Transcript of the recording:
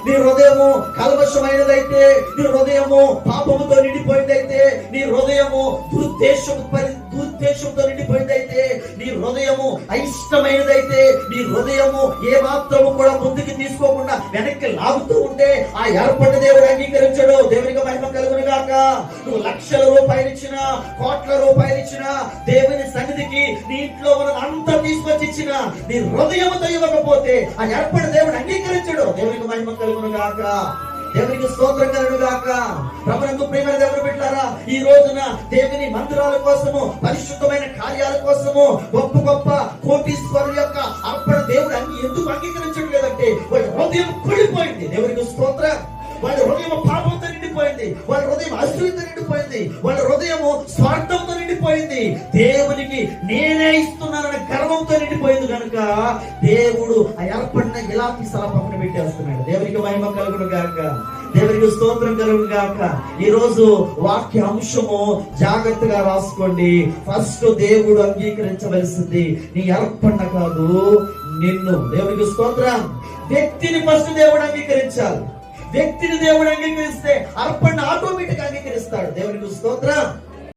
నీ హృదయము కల్మషమైనదైతే, నీ హృదయము పాపముతో నిండిపోయిందైతే, నీ హృదయము దురుద్దేశంతో నిండిపోయిందైతే, నీ హృదయము అయిష్టమైనదైతే, నీ హృదయము ఏ మాత్రము కూడా ముందుకు తీసుకోకుండా వెనక్కి లాగుతూ ఉంటే ఆ ఏర్పడిన దేవుడు అంగీకరించడు. దేవునికి మహిమ కలుగును గాక. నువ్వు లక్షల రూపాయలు ఇచ్చినా, కోట్ల రూపాయలు ఇచ్చినా, దేవుని సన్నిధికి నీ ఇంట్లో మనం అంతా తీసుకొచ్చి ఇచ్చిన నీ హృదయముతో ఇవ్వకపోతే ఆ ఏర్పడిన దేవుడు అంగీకరించడు. దేవునికి మహిమ కలుగును గాక. దేవునికి స్తోత్రం కలుగును గాక. ప్రభునందు ప్రియమైన దేవుని బిడ్డలారా, ఈ రోజున దేవుని మందిరాల కోసము, పరిశుద్ధమైన కార్యాల కోసము, గొప్ప గొప్ప కోటీశ్వరుల యొక్క అర్పణ దేవుడు ఎందుకు అంగీకరించడం లేదంటే వాళ్ళ హృదయం కూలిపోయింది. దేవునికి స్తోత్రం. వాళ్ళ హృదయం పాపంతో నిండిపోయింది, వాళ్ళ హృదయం అసూయతో నిండిపోయింది, వాళ్ళ హృదయము స్వార్థంతో నిండిపోయింది, దేవునికి నేనే ఇస్తున్నానన్న గర్వంతో నిండిపోయింది. కనుక దేవుడు ఆ ఏర్పడిన ఇలాంటి స్థలపక్కన పెట్టేస్తున్నాడు. దేవునికి మహిమ కలుగును గాక. దేవునికి స్తోత్రం కలుగును గాక. ఈ రోజు వాక్య అంశము జాగ్రత్తగా రాసుకోండి. ఫస్ట్ దేవుడు అంగీకరించవలసింది నీ అర్పణ కాదు, నిన్ను. దేవునికి స్తోత్రం. వ్యక్తిని ఫస్ట్ దేవుడు అంగీకరించాలి. వ్యక్తిని దేవుడు అంగీకరిస్తే అర్పణ ఆటోమేటిక్ అంగీకరిస్తాడు. దేవునికి స్తోత్రం.